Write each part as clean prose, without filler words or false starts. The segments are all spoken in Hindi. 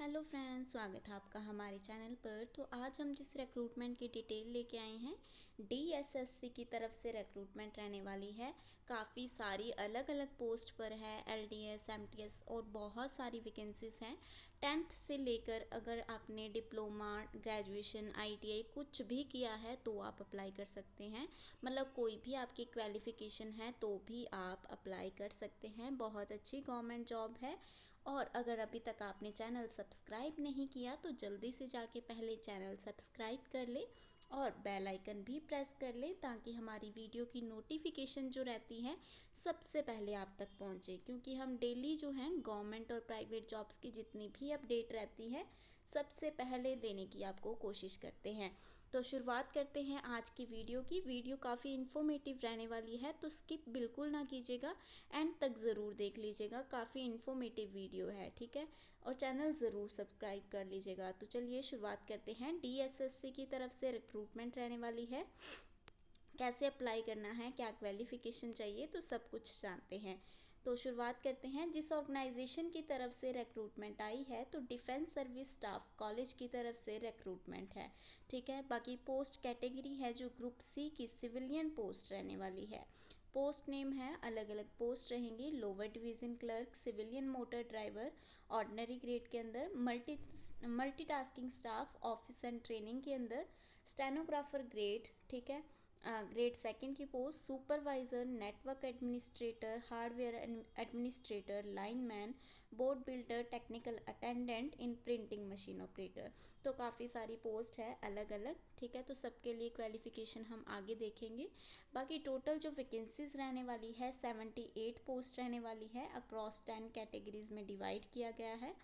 हेलो फ्रेंड्स, स्वागत है आपका हमारे चैनल पर। तो आज हम जिस रिक्रूटमेंट की डिटेल लेके आए हैं, डीएसएससी की तरफ से रिक्रूटमेंट रहने वाली है। काफ़ी सारी अलग अलग पोस्ट पर है, एलडीएस, एमटीएस और बहुत सारी वैकेंसीज हैं। 10th से लेकर अगर आपने डिप्लोमा, ग्रेजुएशन, आईटीआई कुछ भी किया है तो आप अप्लाई कर सकते हैं। मतलब कोई भी आपकी क्वालिफ़िकेशन है तो भी आप अप्लाई कर सकते हैं। बहुत अच्छी गवर्नमेंट जॉब है। और अगर अभी तक आपने चैनल सब्सक्राइब नहीं किया तो जल्दी से जाके पहले चैनल सब्सक्राइब कर ले और बेल आइकन भी प्रेस कर ले, ताकि हमारी वीडियो की नोटिफिकेशन जो रहती है सबसे पहले आप तक पहुंचे। क्योंकि हम डेली जो हैं गवर्नमेंट और प्राइवेट जॉब्स की जितनी भी अपडेट रहती है सबसे पहले देने की आपको कोशिश करते हैं। तो शुरुआत करते हैं आज की वीडियो की। वीडियो काफ़ी इन्फॉर्मेटिव रहने वाली है, तो स्किप बिल्कुल ना कीजिएगा, एंड तक ज़रूर देख लीजिएगा। काफ़ी इन्फॉर्मेटिव वीडियो है, ठीक है। और चैनल ज़रूर सब्सक्राइब कर लीजिएगा। तो चलिए शुरुआत करते हैं। डीएसएससी की तरफ से रिक्रूटमेंट रहने वाली है। कैसे अप्लाई करना है, क्या क्वालिफ़िकेशन चाहिए, तो सब कुछ जानते हैं। तो शुरुआत करते हैं। जिस ऑर्गेनाइजेशन की तरफ से रिक्रूटमेंट आई है तो डिफेंस सर्विस स्टाफ कॉलेज की तरफ से रिक्रूटमेंट है, ठीक है। बाकी पोस्ट कैटेगरी है जो ग्रुप सी की सिविलियन पोस्ट रहने वाली है। पोस्ट नेम है, अलग अलग पोस्ट रहेंगी। Lower division clerk, civilian motor driver ordinary grade के अंदर, multitasking staff office and training के अंदर, स्टेनोग्राफर ग्रेड, ठीक है। ग्रेड सेकंड की post supervisor, network administrator, hardware administrator, lineman, board builder, technical attendant इन प्रिंटिंग मशीन ऑपरेटर। तो काफ़ी सारी पोस्ट है अलग अलग, ठीक है। तो सबके लिए क्वालिफ़िकेशन हम आगे देखेंगे। बाकी टोटल जो वैकेंसीज रहने वाली है 78 पोस्ट रहने वाली है। अक्रॉस 10 कैटेगरीज में डिवाइड किया गया है।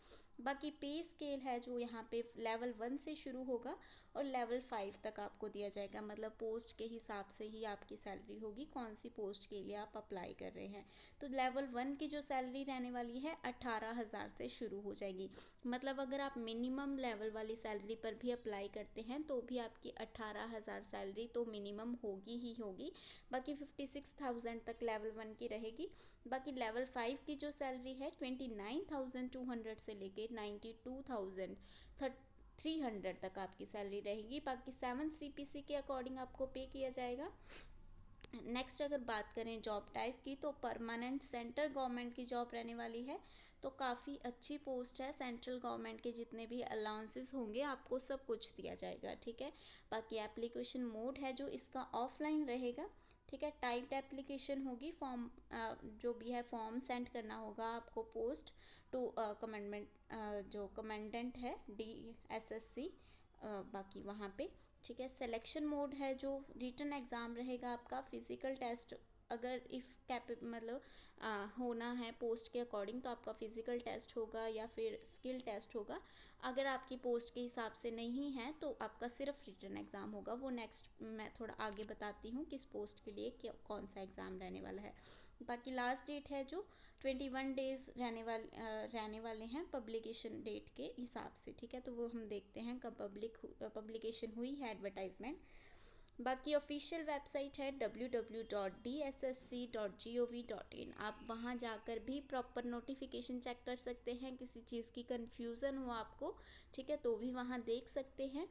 बाकी पे स्केल है जो यहाँ पे लेवल 1 से शुरू होगा और लेवल 5 तक आपको दिया जाएगा। मतलब पोस्ट के हिसाब से ही आपकी सैलरी होगी, कौन सी पोस्ट के लिए आप अप्लाई कर रहे हैं। तो लेवल 1 की जो सैलरी रहने वाली है 18,000 से शुरू हो जाएगी। मतलब अगर आप मिनिमम लेवल वाली सैलरी पर भी अप्लाई करते हैं तो भी आपकी 18,000 सैलरी तो मिनिमम होगी ही होगी। बाकी 56,000 तक लेवल 1 की रहेगी। बाकी लेवल 5 की जो सैलरी है 29,200 से लेके 92,300 तक आपकी सैलरी रहेगी। बाकी 7 सीपीसी के अकॉर्डिंग आपको पे किया जाएगा। नेक्स्ट अगर बात करें जॉब टाइप की तो परमानेंट सेंट्रल गवर्नमेंट की जॉब रहने वाली है। तो काफ़ी अच्छी पोस्ट है। सेंट्रल गवर्नमेंट के जितने भी अलाउंसेस होंगे आपको सब कुछ दिया जाएगा, ठीक है। बाकी एप्लीकेशन मोड है जो इसका ऑफलाइन रहेगा, ठीक है। टाइप्ड एप्लीकेशन होगी। फॉर्म जो भी है फॉर्म सेंड करना होगा आपको पोस्ट टू कमेंडमेंट जो कमेंडेंट है डीएसएससी, बाकी वहाँ पे, ठीक है। सिलेक्शन मोड है जो रिटन एग्ज़ाम रहेगा आपका। फिज़िकल टेस्ट अगर मतलब होना है पोस्ट के अकॉर्डिंग तो आपका फ़िज़िकल टेस्ट होगा या फिर स्किल टेस्ट होगा। अगर आपकी पोस्ट के हिसाब से नहीं है तो आपका सिर्फ रिटन एग्ज़ाम होगा। वो नेक्स्ट मैं थोड़ा आगे बताती हूँ किस पोस्ट के लिए कौन सा एग्ज़ाम रहने वाला है। बाकी लास्ट डेट है जो 21 डेज़ रहने वाले हैं पब्लिकेशन डेट के हिसाब से, ठीक है। तो वो हम देखते हैं कब पब्लिकेशन हुई है एडवर्टाइजमेंट। बाकी ऑफिशियल वेबसाइट है www.dssc.gov.in। आप वहाँ जाकर भी प्रॉपर नोटिफिकेशन चेक कर सकते हैं। किसी चीज़ की कन्फ्यूज़न हो आपको, ठीक है, तो भी वहाँ देख सकते हैं।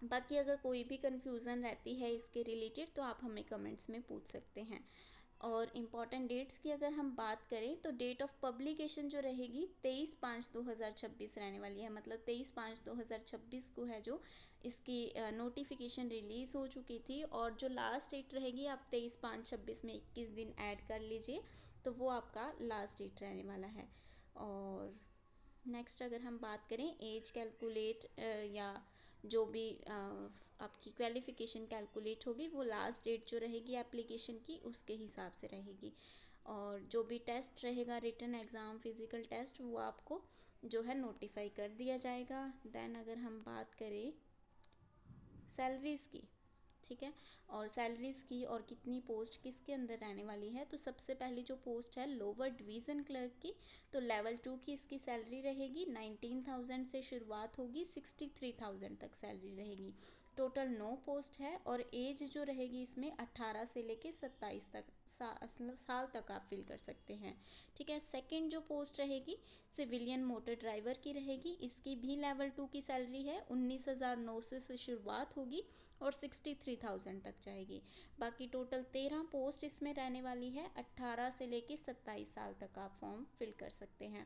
बाकी अगर कोई भी कन्फ्यूज़न रहती है इसके रिलेटेड तो आप हमें कमेंट्स में पूछ सकते हैं। और इम्पॉर्टेंट डेट्स की अगर हम बात करें तो डेट ऑफ पब्लिकेशन जो रहेगी 23/5/2026 रहने वाली है। मतलब 23/5/2026 को है जो इसकी नोटिफिकेशन रिलीज़ हो चुकी थी। और जो लास्ट डेट रहेगी आप 23/5/26 में 21 दिन ऐड कर लीजिए, तो वो आपका लास्ट डेट रहने वाला है। और नेक्स्ट अगर हम बात करें एज कैलकुलेट या जो भी आपकी क्वालिफ़िकेशन कैलकुलेट होगी वो लास्ट डेट जो रहेगी एप्लीकेशन की उसके हिसाब से रहेगी। और जो भी टेस्ट रहेगा रिटन एग्ज़ाम, फिज़िकल टेस्ट, वो आपको जो है नोटिफाई कर दिया जाएगा। देन अगर हम बात करें सैलरीज़ की, ठीक है, और सैलरीज़ की और कितनी पोस्ट किसके अंदर रहने वाली है, तो सबसे पहली जो पोस्ट है लोअर डिवीज़न क्लर्क की, तो लेवल 2 की इसकी सैलरी रहेगी। 19,000 से शुरुआत होगी, 63,000 तक सैलरी रहेगी। टोटल 9 पोस्ट है और एज जो रहेगी इसमें 18 से लेके 27 तक साल तक आप फिल कर सकते हैं। ठीक है। सेकंड जो पोस्ट रहेगी सिविलियन मोटर ड्राइवर की रहेगी। इसकी भी लेवल 2 की सैलरी है। 19,900 से शुरुआत होगी और 63,000 तक जाएगी। बाकी टोटल 13 पोस्ट इसमें रहने वाली है। 18 से लेके 27 साल तक आप फॉर्म फिल कर सकते हैं।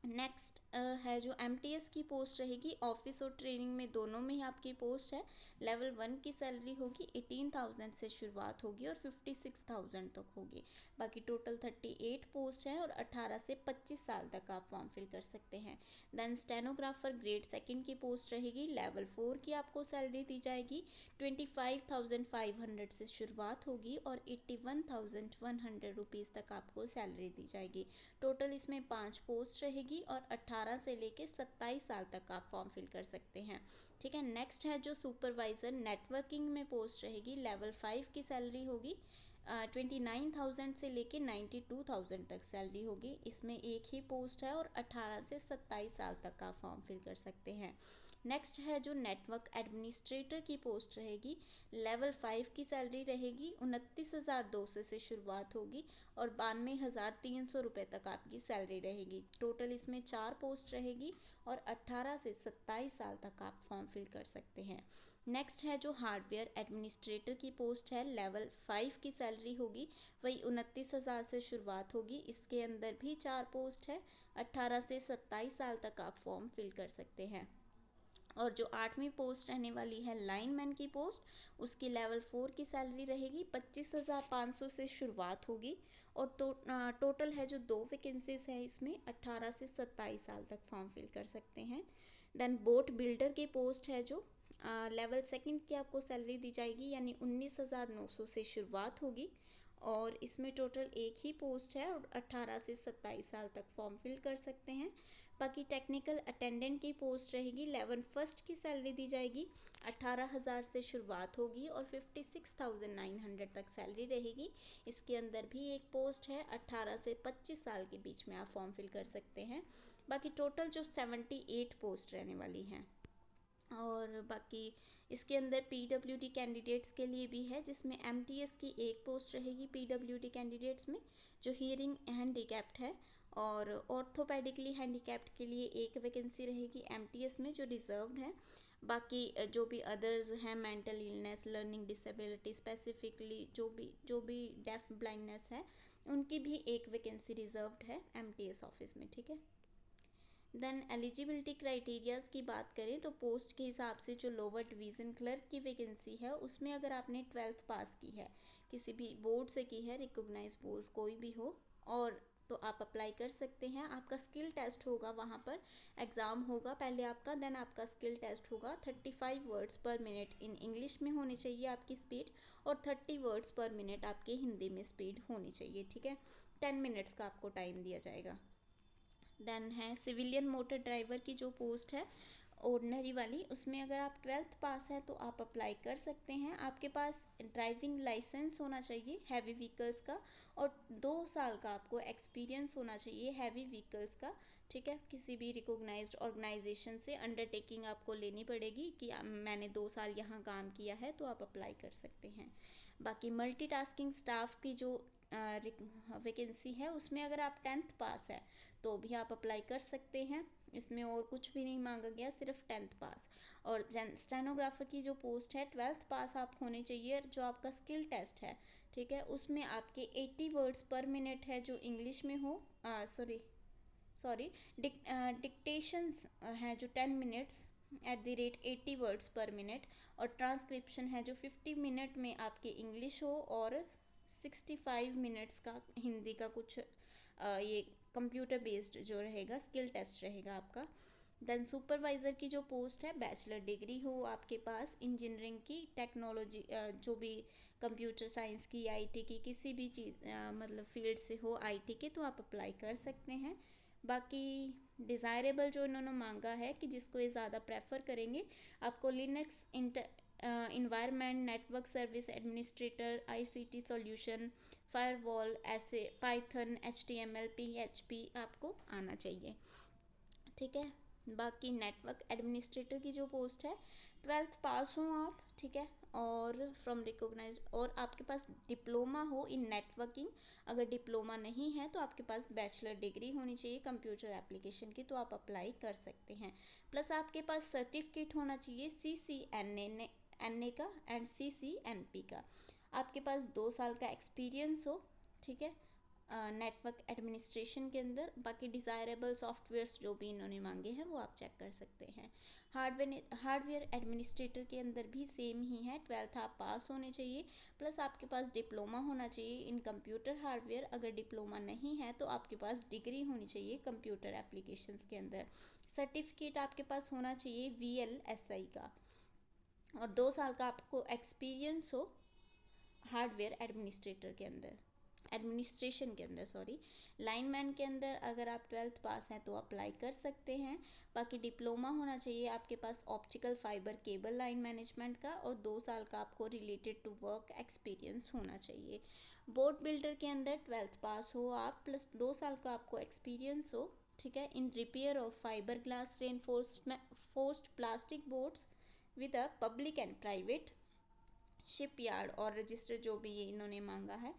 नेक्स्ट है जो एमटीएस की पोस्ट रहेगी। ऑफिस और ट्रेनिंग में दोनों में ही आपकी पोस्ट है। लेवल 1 की सैलरी होगी 18,000 से शुरुआत होगी और 56,000 तक होगी। बाकी टोटल 38 पोस्ट है और 18 से 25 साल तक आप फॉर्म फिल कर सकते हैं। देन स्टेनोग्राफर ग्रेड 2 की पोस्ट रहेगी। लेवल 4 की आपको सैलरी दी जाएगी। 25,500 से शुरुआत होगी और 81,100 रुपीज़ तक आपको सैलरी दी जाएगी। टोटल इसमें 5 पोस्ट रहेगी और 18 से लेके 27 साल तक आप फॉर्म फिल कर सकते हैं। ठीक है। नेक्स्ट है जो सुपरवाइज़र नेटवर्किंग में पोस्ट रहेगी। लेवल 5 की सैलरी होगी। 29,000 से लेके 92,000 तक सैलरी होगी। इसमें एक ही पोस्ट है और 18 से 27 साल तक आप फॉर्म फिल कर सकते हैं। नेक्स्ट है जो नेटवर्क एडमिनिस्ट्रेटर की पोस्ट रहेगी। लेवल 5 की सैलरी रहेगी। 29,200 से शुरुआत होगी और 92,300 रुपये तक आपकी सैलरी रहेगी। टोटल इसमें 4 पोस्ट रहेगी और 18 से 27 साल तक आप फॉर्म फिल कर सकते हैं। नेक्स्ट है जो हार्डवेयर एडमिनिस्ट्रेटर की पोस्ट है। लेवल 5 की सैलरी होगी। वही 29,000 से शुरुआत होगी। इसके अंदर भी 4 पोस्ट है। 18 से 27 साल तक आप फॉर्म फिल कर सकते हैं। और जो 8वीं पोस्ट रहने वाली है लाइनमैन की पोस्ट, उसकी लेवल 4 की सैलरी रहेगी। 25,500 से शुरुआत होगी और टोटल है जो 2 वैकेंसीज है इसमें। 18 से 27 साल तक फॉर्म फिल कर सकते हैं। देन बोट बिल्डर की पोस्ट है जो लेवल 2 की आपको सैलरी दी जाएगी, यानी 19,900 से शुरुआत होगी और इसमें टोटल एक ही पोस्ट है और 18 से 27 साल तक फॉर्म फिल कर सकते हैं। बाकी टेक्निकल अटेंडेंट की पोस्ट रहेगी। लेवल 1 की सैलरी दी जाएगी। 18,000 से शुरुआत होगी और 56,900 तक सैलरी रहेगी। इसके अंदर भी एक पोस्ट है। 18 से 25 साल के बीच में आप फॉर्म फिल कर सकते हैं। बाकी टोटल जो 78 पोस्ट रहने वाली हैं। और बाकी इसके अंदर पीडब्ल्यूडी कैंडिडेट्स के लिए भी है, जिसमें एमटीएस की एक पोस्ट रहेगी पीडब्ल्यूडी कैंडिडेट्स में जो हियरिंग हैंडीकैप्ड है, और ऑर्थोपेडिकली हैंडीकैप्ड के लिए एक वैकेंसी रहेगी एमटीएस में जो रिजर्व्ड है। बाकी जो भी अदर्स हैं, mental illness, learning disability, specifically जो भी डेफ ब्लाइंडनेस है, उनकी भी एक वैकेंसी रिजर्व्ड है एमटीएस ऑफिस में। ठीक है। देन एलिजिबिलिटी क्राइटेरियाज़ की बात करें तो पोस्ट के हिसाब से जो लोअर डिवीज़न क्लर्क की वैकेंसी है उसमें अगर आपने 12th पास की है, किसी भी बोर्ड से की है, रिकॉग्नाइज बोर्ड कोई भी हो, और तो आप अप्लाई कर सकते हैं। आपका स्किल टेस्ट होगा, वहाँ पर एग्ज़ाम होगा पहले आपका, देन आपका स्किल टेस्ट होगा। 35 वर्ड्स पर मिनट इन इंग्लिश में होनी चाहिए आपकी स्पीड, और 30 वर्ड्स पर मिनट आपके हिंदी में स्पीड होनी चाहिए। ठीक है। 10 मिनट्स का आपको टाइम दिया जाएगा। देन है सिविलियन मोटर ड्राइवर की जो पोस्ट है ऑर्डिनरी वाली, उसमें अगर आप 12th पास है तो आप अप्लाई कर सकते हैं। आपके पास ड्राइविंग लाइसेंस होना चाहिए हैवी व्हीकल्स का, और 2 साल का आपको एक्सपीरियंस होना चाहिए हैवी व्हीकल्स का। ठीक है। किसी भी रिकॉग्नाइज्ड ऑर्गेनाइजेशन से अंडरटेकिंग आपको लेनी पड़ेगी कि मैंने 2 साल यहाँ काम किया है, तो आप अप्लाई कर सकते हैं। बाकी मल्टीटास्किंग स्टाफ की जो वैकेंसी है उसमें अगर आप 10th पास है तो भी आप अप्लाई कर सकते हैं। इसमें और कुछ भी नहीं मांगा गया, सिर्फ 10th पास। और स्टेनोग्राफर की जो पोस्ट है 12th पास आप होने चाहिए। जो आपका स्किल टेस्ट है, ठीक है, उसमें आपके 80 वर्ड्स पर मिनट है जो इंग्लिश में हो, सॉरी डिक्टेशंस है जो 10 मिनट्स @ 80 वर्ड्स पर मिनट, और ट्रांसक्रिप्शन है जो 50 मिनट में आपके इंग्लिश हो और 65 मिनट्स का हिंदी का कुछ ये कंप्यूटर बेस्ड जो रहेगा स्किल टेस्ट रहेगा आपका। देन सुपरवाइज़र की जो पोस्ट है बैचलर डिग्री हो आपके पास इंजीनियरिंग की, टेक्नोलॉजी जो भी कंप्यूटर साइंस की, आईटी की, किसी भी चीज़ मतलब फील्ड से हो आईटी के, तो आप अप्लाई कर सकते हैं। बाकी डिज़ायरेबल जो इन्होंने मांगा है कि जिसको ये ज़्यादा प्रेफर करेंगे, आपको Linux environment, network service administrator, ICT solution, firewall, ऐसे पाइथन, HTML, PHP आपको आना चाहिए। ठीक है। बाकी नेटवर्क एडमिनिस्ट्रेटर की जो पोस्ट है 12th पास हो आप, ठीक है, और फ्रॉम रिकॉग्नाइज्ड, और आपके पास डिप्लोमा हो इन नेटवर्किंग। अगर डिप्लोमा नहीं है तो आपके पास बैचलर डिग्री होनी चाहिए कंप्यूटर एप्लीकेशन की, तो आप अप्लाई कर सकते हैं। प्लस आपके पास सर्टिफिकेट होना चाहिए CCNA का एंड CCNP का। आपके पास 2 साल का एक्सपीरियंस हो, ठीक है, नेटवर्क एडमिनिस्ट्रेशन के अंदर। बाकी डिज़ायरेबल सॉफ्टवेयर्स जो भी इन्होंने मांगे हैं वो आप चेक कर सकते हैं। हार्डवेयर एडमिनिस्ट्रेटर के अंदर भी सेम ही है, 12th आप पास होने चाहिए, प्लस आपके पास डिप्लोमा होना चाहिए इन कंप्यूटर हार्डवेयर। अगर डिप्लोमा नहीं है तो आपके पास डिग्री होनी चाहिए कंप्यूटर एप्लीकेशंस के अंदर। सर्टिफिकेट आपके पास होना चाहिए VLSI का, और 2 साल का आपको एक्सपीरियंस हो हार्डवेयर एडमिनिस्ट्रेशन के अंदर सॉरी। लाइनमैन के अंदर अगर आप 12th पास हैं तो अप्लाई कर सकते हैं। बाकी डिप्लोमा होना चाहिए आपके पास optical fibre cable line management का, और 2 साल का आपको रिलेटेड टू वर्क एक्सपीरियंस होना चाहिए। बोर्ड बिल्डर के अंदर 12th पास हो आप, प्लस 2 साल का आपको एक्सपीरियंस हो, ठीक है, in repair of fibre glass reinforced plastic boards with a public and private shipyard और रजिस्टर, जो भी ये इन्होंने मांगा है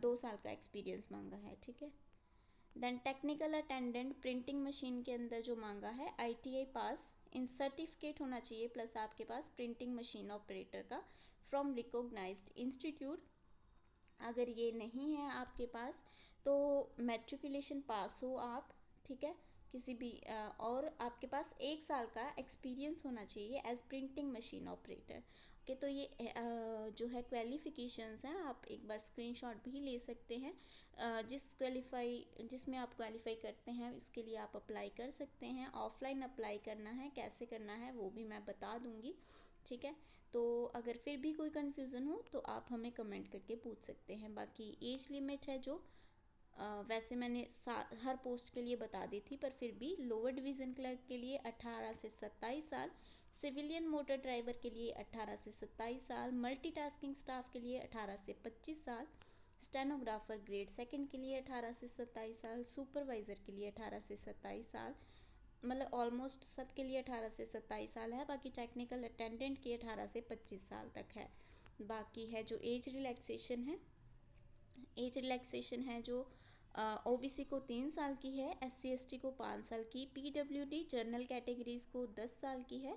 2 साल का एक्सपीरियंस मांगा है, ठीक है। Then technical attendant printing machine के अंदर जो मांगा है ITI पास इन सर्टिफिकेट होना चाहिए, प्लस आपके पास प्रिंटिंग मशीन ऑपरेटर का फ्रॉम रिकॉग्नाइज्ड इंस्टीट्यूट। अगर ये नहीं है आपके पास तो मैट्रिकुलेशन पास हो आप, ठीक है, किसी भी और आपके पास 1 साल का एक्सपीरियंस होना चाहिए as printing machine operator. Okay, तो ये जो है क्वालिफ़िकेशंस हैं, आप एक बार स्क्रीनशॉट भी ले सकते हैं। जिसमें आप क्वालिफाई करते हैं इसके लिए आप अप्लाई कर सकते हैं। ऑफलाइन अप्लाई करना है, कैसे करना है वो भी मैं बता दूंगी, ठीक है। तो अगर फिर भी कोई कन्फ्यूज़न हो तो आप हमें कमेंट करके पूछ सकते हैं। बाकी एज लिमिट है जो वैसे मैंने हर पोस्ट के लिए बता दी थी, पर फिर भी लोअर डिवीज़न क्लर्क के लिए 18 से 27 साल, सिविलियन मोटर ड्राइवर के लिए 18 से 27 साल, मल्टीटास्किंग स्टाफ के लिए 18 से 25 साल, स्टेनोग्राफर ग्रेड 2 के लिए 18 से 27 साल, सुपरवाइज़र के लिए 18 से 27 साल, मतलब ऑलमोस्ट सब के लिए 18 से 27 साल है। बाकी टेक्निकल अटेंडेंट की 18 से 25 साल तक है। बाकी है जो एज रिलैक्सेशन है जो OBC को 3 साल की है, SC ST को 5 साल की, PWD जनरल कैटेगरीज को 10 साल की है,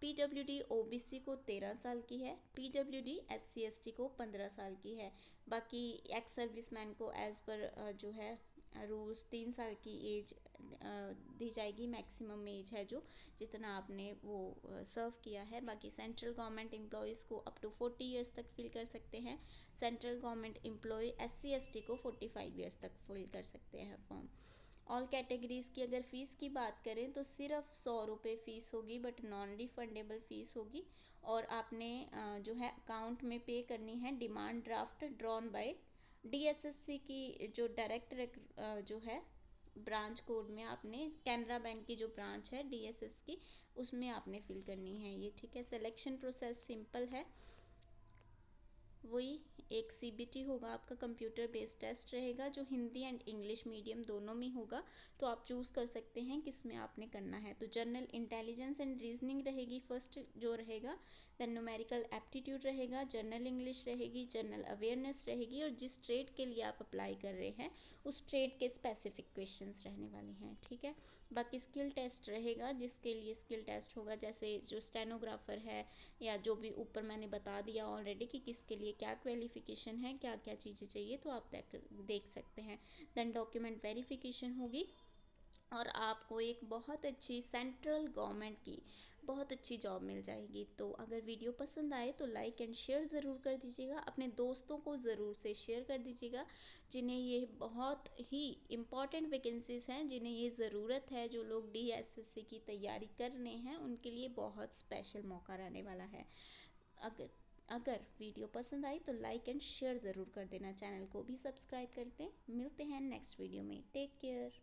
PWD OBC को 13 साल की है, PWD SC ST को 15 साल की है। बाकी एक्स सर्विसमैन को एज़ पर जो है रूल्स 3 साल की एज दी जाएगी, मैक्सिमम एज है जो जितना आपने वो सर्व किया है। बाकी सेंट्रल गवर्नमेंट एम्प्लॉयज़ को अप टू 40 इयर्स तक फिल कर सकते हैं। Central government employee SC ST को 45 इयर्स तक फिल कर सकते हैं फॉर्म। ऑल कैटेगरीज़ की अगर फ़ीस की बात करें तो सिर्फ 100 रुपये फ़ीस होगी, बट नॉन रिफंडेबल फ़ीस होगी, और आपने जो है अकाउंट में पे करनी है demand draft drawn by DSSC की जो डायरेक्ट जो है ब्रांच कोड में आपने कैनरा बैंक की जो ब्रांच है DSS की उसमें आपने फिल करनी है ये, ठीक है। सिलेक्शन प्रोसेस सिंपल है, वही एक CBT होगा आपका, कंप्यूटर बेस्ड टेस्ट रहेगा जो हिंदी एंड इंग्लिश मीडियम दोनों में होगा, तो आप चूज़ कर सकते हैं किस में आपने करना है। तो जनरल इंटेलिजेंस एंड रीजनिंग रहेगी फर्स्ट जो रहेगा, देन न्यूमेरिकल एप्टीट्यूड रहेगा, जनरल इंग्लिश रहेगी, जनरल अवेयरनेस रहेगी, और जिस ट्रेड के लिए आप अप्लाई कर रहे हैं उस ट्रेड के स्पेसिफिक क्वेश्चंस रहने वाले हैं, ठीक है। बाकी स्किल टेस्ट रहेगा, जिसके लिए स्किल टेस्ट होगा जैसे जो स्टेनोग्राफर है या जो भी ऊपर मैंने बता दिया ऑलरेडी कि किसके लिए क्या क्वालिफिकेशन है, क्या क्या चीज़ें चाहिए, तो आप देख सकते हैं। देन डॉक्यूमेंट वेरिफिकेशन होगी, और आपको एक बहुत अच्छी सेंट्रल गवर्नमेंट की बहुत अच्छी जॉब मिल जाएगी। तो अगर वीडियो पसंद आए तो लाइक एंड शेयर ज़रूर कर दीजिएगा, अपने दोस्तों को ज़रूर से शेयर कर दीजिएगा जिन्हें ये बहुत ही इम्पॉर्टेंट वैकेंसीज़ हैं, जिन्हें ये ज़रूरत है, जो लोग DSSC की तैयारी कर रहे हैं उनके लिए बहुत स्पेशल मौका रहने वाला है। अगर वीडियो पसंद आई तो लाइक एंड शेयर ज़रूर कर देना, चैनल को भी सब्सक्राइब कर दें। मिलते हैं नेक्स्ट वीडियो में, टेक केयर।